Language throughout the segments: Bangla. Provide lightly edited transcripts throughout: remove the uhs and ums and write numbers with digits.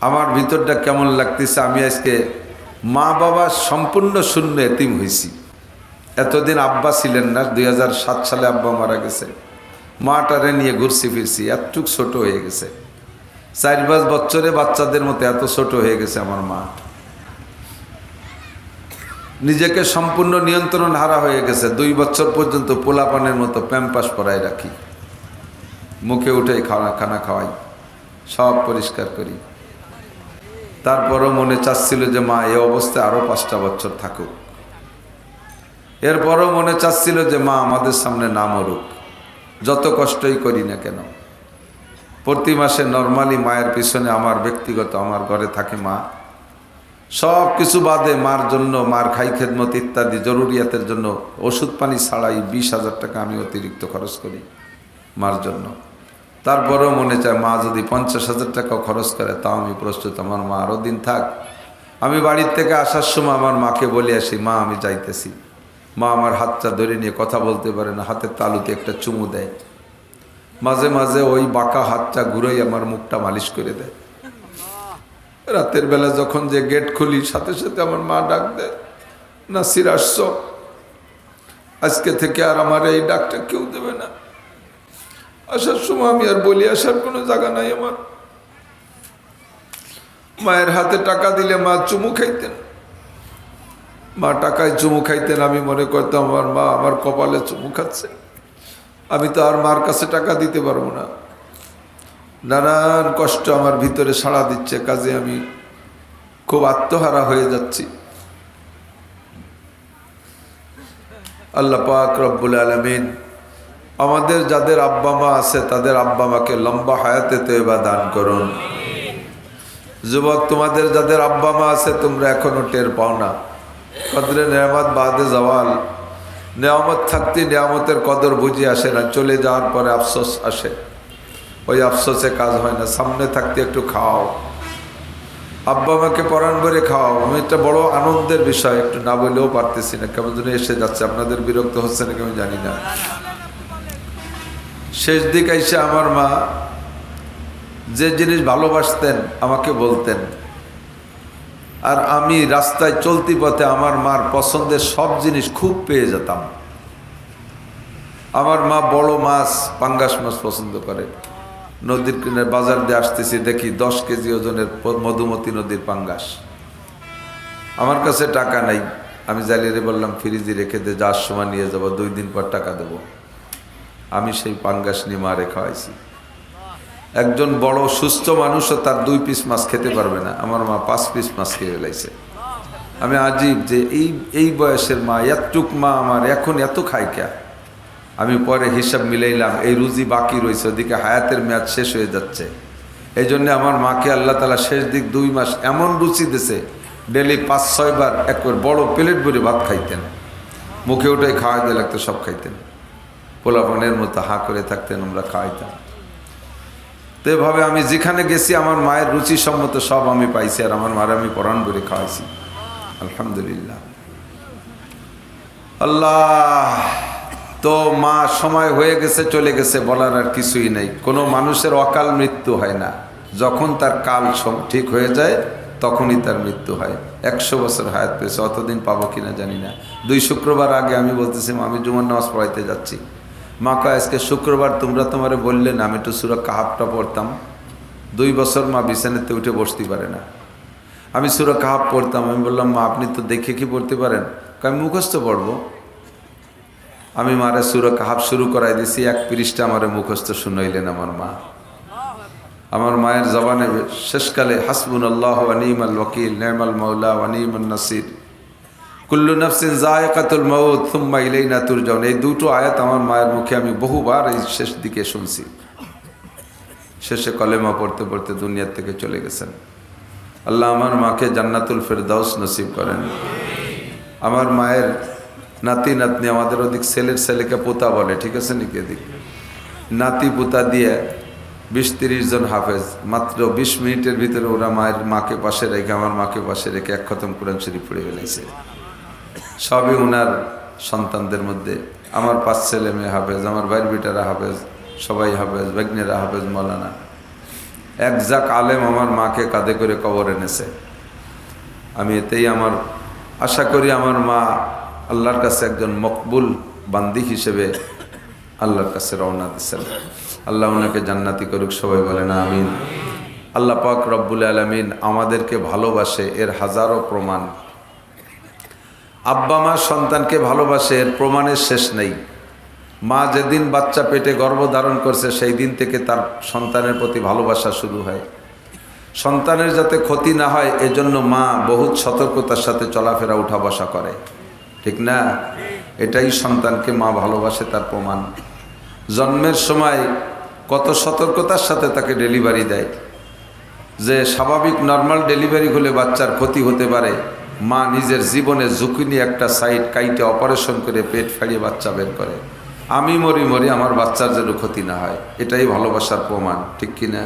আমার ভিতরটা কেমন লাগতেছে, আমি আজকে মা বাবা সম্পূর্ণ শূন্য এতিম হয়েছি। এতদিন আব্বা ছিলেন না, 2007 সালে আব্বা মারা গেছে। মাটারে নিয়ে ঘুরছি ফিরছি, এতটুক ছোট হয়ে গেছে। 4-5 বছরে বাচ্চাদের মতো এত ছোট হয়ে গেছে আমার মা। নিজেকে সম্পূর্ণ নিয়ন্ত্রণ হারা হয়ে গেছে। 2 বছর পর্যন্ত পোলাপানের মতো প্যাম্পাস পরায় রাখি, মুখে উঠে খানা খাওয়াই, সব পরিষ্কার করি। তারপরও মনে চাচ্ছিল যে মা এই অবস্থায় আরো 5টা বছর থাকুক। এরপরও মনে চাচ্ছিল যে মা আমাদের সামনে না মরুক, যত কষ্টই করি না কেন। প্রতি মাসে নর্মালি মায়ের পিছনে আমার ব্যক্তিগত আমার ঘরে থাকে মা। সব কিছু বাদে মার জন্য, মার খাই খেদমত ইত্যাদি জরুরিয়াতের জন্য ওষুধ পানি ছাড়াই 20,000 টাকা আমি অতিরিক্ত খরচ করি মার জন্য। তারপরেও মনে চায় মা যদি 50,000 টাকা খরচ করে তাও আমি প্রস্তুত, আমার মা আরও দিন থাক। আমি বাড়ির থেকে আসার সময় আমার মাকে বলে আসি, মা আমি যাইতেছি। মা আমার হাতটা ধরে নিয়ে কথা বলতে পারে না, হাতের তালুতে একটা চুমু দেয়। মাঝে মাঝে ওই বাঁকা হাতটা ঘুরেই আমার মুখটা মালিশ করে দেয়। রাতের বেলা যখন যে গেট খুলি সাথে সাথে আমার মা ডাক দেয়, নাসির আসছো, আজকে থেকে আর আমার এই ডাকটা কেউ দেবে না। আসার সময় আমি আর বলি আসার কোনো জায়গা নাই আমার। মায়ের হাতে টাকা দিলে মা চুমু খাইতেন, মা টাকায় চুমু খাইতেন। আমি মনে করতাম আমার মা আমার কপালে চুমু খাচ্ছে, আমি তো আর মার কাছে টাকা দিতে পারবো না। নানান কষ্ট আমার ভিতরে সাড়া দিচ্ছে, কাজে আমি খুব আত্মহারা হয়ে যাচ্ছি। আল্লাহ পাক রব্বুল আলামিন আমাদের যাদের আব্বা মা আছে তাদের আব্বা মাকে লম্বা হায়াতে তয়বা দান করুন। যুবক, তোমাদের যাদের আব্বা মা আছে তোমরা এখনো টের পাও না। কদরে নেয়ামত বাদে জওয়াল, নেয়ামত থাকতে নেয়ামতের কদর বুঝে আসে না, চলে যাওয়ার পরে আফসোস আসে। ওই আফসোসে কাজ হয় না। সামনে থাকতে একটু খাও, আব্বা মাকে পরাণ ভরে খাও। আমি একটা বড় আনন্দের বিষয়, একটু না বললেও পারতেছি না, কেমন যেন এসে যাচ্ছে। আপনাদের বিরক্ত হচ্ছে না কেমন জানি না। শেষ দিক এসে আমার মা যে জিনিস ভালোবাসতেন আমাকে বলতেন, আর আমি রাস্তায় চলতি পথে আমার মার পছন্দের সব জিনিস খুব পেয়ে যেতাম। আমার মা বড় মাছ, পাঙ্গাস মাছ পছন্দ করে। নদীর কিনারে বাজার দিয়ে আসতেছি, দেখি 10 কেজি ওজনের মধুমতি নদীর পাঙ্গাস। আমার কাছে টাকা নাই, আমি জালিয়ারে বললাম ফ্রিজে রেখে দে, যার সময় নিয়ে যাবো, 2 দিন পর টাকা দেবো। আমি সেই পাঙ্গাস নিয়ে মারে খাওয়াইছি। একজন বড় সুস্থ মানুষও তার 2 পিস মাছ খেতে পারবে না, আমার মা 5 পিস মাছ খেয়ে ফেলাইছে। আমি আজীব যে এই বয়সের মা, এতটুক মা আমার এখন এত খায় কে। আমি পরে হিসাব মিলাইলাম, এই রুজি বাকি রয়েছে, ওদিকে হায়াতের মেয়াদ শেষ হয়ে যাচ্ছে। এই জন্য আমার মাকে আল্লাহ তাআলা শেষ দিক 2 মাস এমন রুচি দিছে, ডেলি 5-6 বার একবার বড় প্লেট ভরে ভাত খাইতেন, মুখে উঠে খাওয়াই দিয়ে লাগতো, সব খাইতেন। পোলাপানের মতো হা করে থাকতেন, আমরা খাওয়াইতাম। তো এভাবে আমি যেখানে গেছি আমার মায়ের রুচি সম্মত সব আমি পাইছি, আর আমার মারে আমি পরাণ করে খাওয়াইছি, আলহামদুলিল্লাহ। আল্লাহ, তো মা সময় হয়ে গেছে, চলে গেছে, বলার আর কিছুই নেই। কোনো মানুষের অকাল মৃত্যু হয় না, যখন তার কাল ঠিক হয়ে যায় তখনই তার মৃত্যু হয়। 100 বছর হায়াত পেয়েছে, অতদিন পাবো কিনা জানি না। 2 শুক্রবার আগে আমি বলতেছি আমি জুমার নামাজ পড়াইতে যাচ্ছি। মা কয় আজকে শুক্রবার, তোমরা তোমারে বললেন আমি একটু সূরা কাহাফটা পড়তাম। 2 বছর মা বিছানাতে উঠে বসতে পারে না। আমি সূরা কাহাফ পড়তাম। আমি বললাম মা আপনি তো দেখে কি পড়তে পারেন? আমি মুখস্থ পড়বো। আমি মারে সূরা কাহাফ শুরু করাই দিছি, 1 পৃষ্ঠা আমারে মুখস্থ শুনাইলেন আমার মা। আমার মায়ের জবানে শেষকালে হাসবুনাল্লাহু ওয়া নি'মাল ওয়াকিল, নি'মাল মাওলা ওয়া নি'মান নাসির, কুল্লু নাফসিন যায়কাতুল মাউত সুম্মা ইলাইনা তুরজাউন, এই 2টো আয়াত আমার মায়ের মুখে আমি বহুবার এই শেষ দিকে শুনছি। শেষে কলেমা পড়তে পড়তে দুনিয়া থেকে চলে গেছেন। আল্লাহ আমার মাকে জান্নাতুল ফেরদাউস নসিব করেন। আমার মায়ের নাতি নাতনি, আমাদের ওদিক ছেলেকে পোতা বলে, ঠিক আছে নাকি? এদিক নাতি পোতা দিয়ে 20-30 জন হাফেজ, মাত্র 20 মিনিটের ভিতরে ওরা মাকে পাশে রেখে, আমার মাকে পাশে রেখে 1 খতম কোরআন শরীফ পড়ে ফেলেছে। সবই ওনার সন্তানদের মধ্যে। আমার 5 ছেলে মেয়ে হাফেজ, আমার ভাইয়ের বেটারা হাফেজ, সবাই হাফেজ, বেগনেরা হাফেজ, মৌলানা। এক ঝাঁক আলেম আমার মাকে কাঁধে করে কবর এনেছে। আমি এতেই আমার আশা করি আমার মা আল্লাহর কাছে একজন মকবুল বান্দি হিসেবে আল্লাহর কাছে রওনা দিচ্ছেন। আল্লাহ ওনাকে জান্নাতি করুক, সবাই বলেন আমিন। আল্লাহ পাক রব্বুল আলামিন আমাদেরকে ভালোবাসে, এর হাজারো প্রমাণ। আব্বা মা সন্তানকে ভালোবাসে, এর প্রমাণের শেষ নেই। মা যেদিন বাচ্চা পেটে গর্ভধারণ করছে সেই দিন থেকে তার সন্তানের প্রতি ভালোবাসা শুরু হয়। সন্তানের যাতে ক্ষতি না হয় এজন্য মা বহুত সতর্কতার সাথে চলাফেরা উঠা বসা করে, ঠিক না? এটাই সন্তানকে মা ভালোবাসে তার প্রমাণ। জন্মের সময় কত সতর্কতার সাথে তাকে ডেলিভারি দেয়, যে স্বাভাবিক নর্মাল ডেলিভারি হলে বাচ্চার ক্ষতি হতে পারে, মা নিজের জীবনে ঝুঁকি নিয়ে একটা সাইড কাইটে অপারেশন করে পেট ফাড়িয়ে বাচ্চা বের করে। আমি মরি আমার বাচ্চার যেন ক্ষতি না হয়, এটাই ভালোবাসার প্রমাণ, ঠিক কিনা?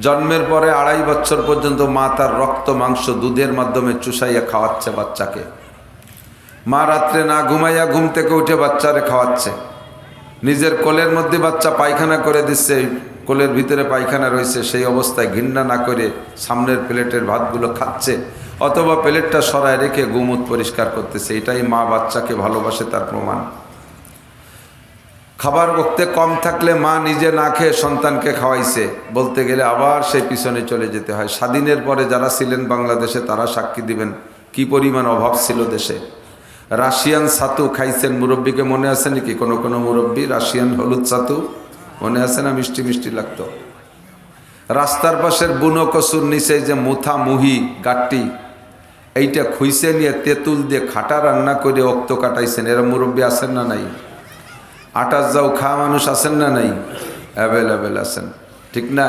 জন্মের পরে 2.5 বছর পর্যন্ত মা তার রক্ত মাংস দুধের মাধ্যমে চুষাইয়া খাওয়াচ্ছে বাচ্চাকে। মা রাত্রে না ঘুমাইয়া ঘুম থেকে উঠে বাচ্চারে খাওয়াচ্ছে। নিজের কোলের মধ্যে বাচ্চা পায়খানা করে দিচ্ছে, কোলের ভিতরে পায়খানা রয়েছে, সেই অবস্থায় ঘৃণা না করে সামনের প্লেটের ভাতগুলো খাচ্ছে, অথবা প্লেটটা সরায় রেখে গুমুত পরিষ্কার করতেছে। এটাই মা বাচ্চাকে ভালোবাসে তার প্রমাণ। খাবার বক্তে কম থাকলে মা নিজে না খেয়ে সন্তানকে খাওয়াইছে বলতে গেলে আবার সেই পিছনে চলে যেতে হয়। স্বাধীনের পরে যারা ছিলেন বাংলাদেশে তারা সাক্ষী দিবেন কি পরিমাণ অভাব ছিল দেশে। রাশিয়ান ছাতু খাইছেন, মুরব্বীকে মনে আছে নাকি? কোনো মুরব্বী রাশিয়ান হলুদ ছাতু মনে আছে না? মিষ্টি মিষ্টি লাগতো। রাস্তার পাশের বুনো কচুর নিচে যে মুথা মুহি গাট্টি, এইটা খুইসে নিয়ে তেঁতুল দিয়ে খাটা রান্না করে অক্ত কাটাইছেন। এরা মুরব্বী আছেন না নাই? আটার যাও খাওয়া মানুষ আছেন না নাই? অ্যাভেলেবেল আছেন, ঠিক না?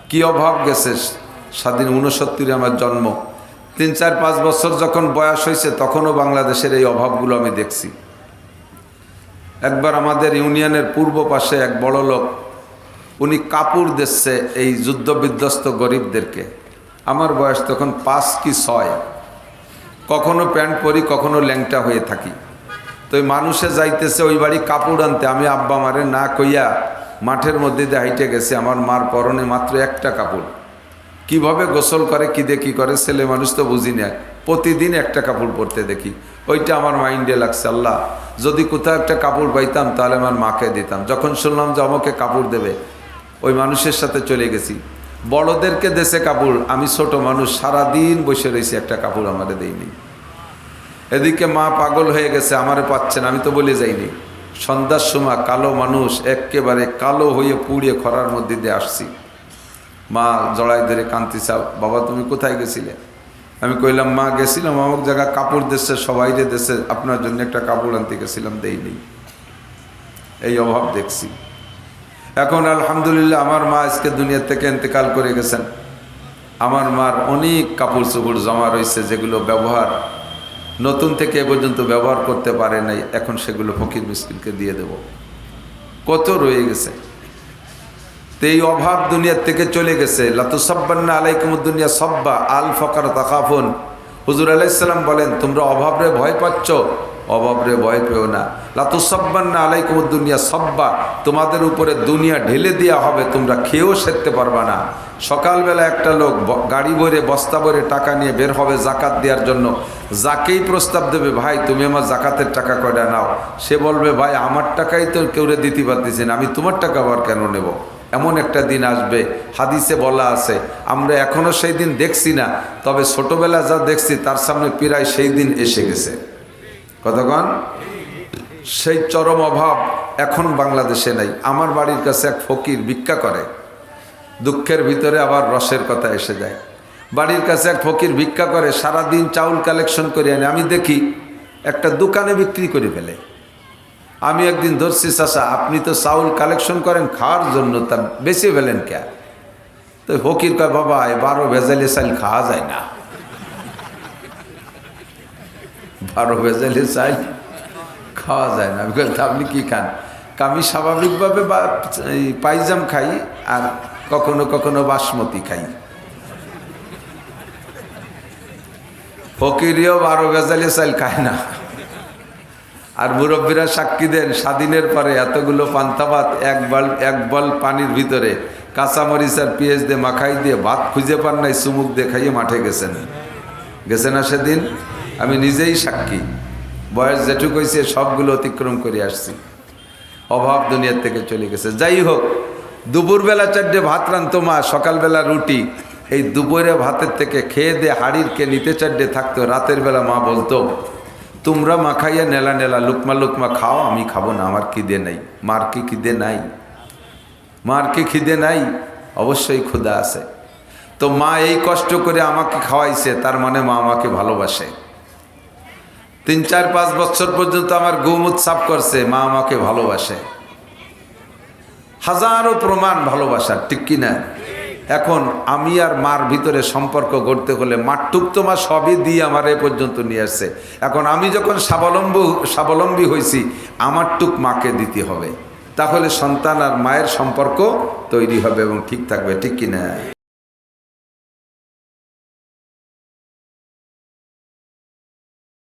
কি অভাব গেছে। স্বাধীন 69 আমার জন্ম, 3-4-5 বছর যখন বয়স হয়েছে তখনও বাংলাদেশের এই অভাবগুলো আমি দেখছি। একবার আমাদের ইউনিয়নের পূর্ব পাশে এক বড় লোক, উনি কাপড় দিচ্ছে এই যুদ্ধ বিধ্বস্ত গরিবদেরকে। আমার বয়স তখন 5 কি 6, কখনো প্যান্ট পরি কখনো ল্যাংটা হয়ে থাকি। তো ওই মানুষে যাইতেছে ওই বাড়ি কাপড় আনতে, আমি আব্বা মারে না কইয়া মাঠের মধ্যে দিয়ে হাইটে গেছে। আমার মার পরনে মাত্র একটা কাপড়, কিভাবে গোসল করে কি দেখি করে, ছেলে মানুষ তো বুঝি না, প্রতিদিন একটা কাপড় পরতে দেখি। ওইটা আমার মাইন্ডে লাগছে, আল্লাহ যদি কোথাও একটা কাপড় পাইতাম তাহলে আমার মাকে দিতাম। যখন শুনলাম যে আমাকে কাপড় দেবে, ওই মানুষের সাথে চলে গেছি। বড়দেরকে দেশে কাপড়, আমি ছোট মানুষ সারাদিন বসে রয়েছি, একটা কাপড় আমারে দেয়নি। এদিকে মা পাগল হয়ে গেছে, আমারে পাচ্ছেন, আমি তো বলে যাইনি। সন্ধ্যার সময় কালো মানুষ একেবারে কালো হয়ে পুড়িয়ে খরার মধ্যে দিয়ে আসছি। মা জড়াই ধরে কান্তিছে, বাবা তুমি কোথায় গেছিলে? আমি কইলাম মা গেছিলাম অমুক জায়গা কাপড় দেশে, সবাই দেশে, আপনার জন্য একটা কাপড় আনতে গেছিলাম, দেইনি। এই অভাব দেখছি। এখন আলহামদুলিল্লাহ আমার মা আজকে দুনিয়া থেকে ইন্তেকাল করে গেছেন। আমার মার অনেক কাপড় চোপড় জমা রয়েছে, যেগুলো ব্যবহার নতুন থেকে এ পর্যন্ত ব্যবহার করতে পারে নাই, এখন সেগুলো ফকির মিসকিনকে দিয়ে দেব। কত রয়ে গেছে। তো এই অভাব দুনিয়ার থেকে চলে গেছে। লাতুসাব্বান্না আলাইকুমুদ দুনিয়া সাব্বা আল ফাকার তাখাফুন। হুজুর আলাইহিস সালাম বলেন, তোমরা অভাবরে ভয় পাচ্ছ, অভাবরে ভয় পেও না। লাতুসাব্বান্না আলাইকুমুদ দুনিয়া সাব্বা, তোমাদের উপরে দুনিয়া ঢেলে দেওয়া হবে, তোমরা খেয়েও সেরতে পারবা না। সকালবেলা একটা লোক গাড়ি ভরে বস্তা ভরে টাকা নিয়ে বের হবে জাকাত দেওয়ার জন্য। যাকেই প্রস্তাব দেবে, ভাই তুমি আমার জাকাতের টাকা কয়টা নাও, সে বলবে ভাই আমার টাকাই তো কেউরে দিতে পারতেছি না, আমি তোমার টাকা আবার কেন নেব? এমন একটা দিন আসবে, হাদিসে বলা আছে। আমরা এখনো সেই দিন দেখছি না, তবে ছোটবেলা যা দেখছি তার সামনে প্রায় সেই দিন এসে গেছে। কতক্ষণ সেই চরম অভাব এখন বাংলাদেশে নাই। আমার বাড়ির কাছে এক ফকির ভিক্ষা করে, দুঃখের ভিতরে আবার রসের কথা এসে যায়। বাড়ির কাছে এক ফকির ভিক্ষা করে, সারাদিন চাউল কালেকশন করে আনে। আমি দেখি একটা দোকানে বিক্রি করে ফেলে। আমি একদিন ধরছি, চাচা আপনি তো চাউল কালেকশন করেন খাওয়ার জন্য, তা বেশি ফেলেন কে? তো ফকির কয়, বাবা 12 ভেজালি চাল খাওয়া যায় না। 12 ভেজালি চাল খাওয়া যায় না। আমি বলতে আপনি কি খান? আমি স্বাভাবিকভাবে পাইজাম খাই, আর কখনো কখনো বাসমতি খাই। ফকিরিও 12 ভেজালি চাল খায় না। আর মুরব্বীরা সাক্ষী দেন, স্বাধীনের পরে এতগুলো পান্তা ভাত এক বল পানির ভিতরে কাঁচামরিচ আর পেঁয়াজ দিয়ে মাখাই দিয়ে ভাত খুঁজে পান নাই, চুমুক দিয়ে খাইয়ে মাঠে গেছেন। গেছে না সেদিন? আমি নিজেই সাক্ষী। বয়স যেটুকু হয়েছে সবগুলো অতিক্রম করে আসছি। অভাব দুনিয়ার থেকে চলে গেছে। যাই হোক, দুপুরবেলা 4টে ভাত রান্তো মা, সকালবেলা রুটি। এই দুপুরে ভাতের থেকে খেয়ে দিয়ে হাড়ির কে নিতে 4টে থাকতো। রাতের বেলা মা বলতো, তোমরা মাখাইয়া নেলা নেলা লুকমা লুকমা খাও, আমি খাবো না, আমার খিদে নাই। মার কি খিদে নাই? মার কি খিদে নাই? অবশ্যই ক্ষুধা আছে। তো মা এই কষ্ট করে আমাকে খাওয়াইছে, তার মানে মা আমাকে ভালোবাসে। 3, 4, 5 বছর পর্যন্ত আমার গোমুত সাফ করছে, মা আমাকে ভালোবাসে। হাজারো প্রমাণ ভালোবাসার, ঠিক কিনা? এখন আমি আর মার ভিতরে সম্পর্ক গড়তে হলে মার টুক তো মা সবই দিয়ে আমার এ পর্যন্ত নিয়ে আসছে। এখন আমি যখন স্বাবলম্বী হয়েছি, আমার টুক মাকে দিতে হবে। তাহলে সন্তান আর মায়ের সম্পর্ক তৈরি হবে এবং ঠিক থাকবে, ঠিক কিনা?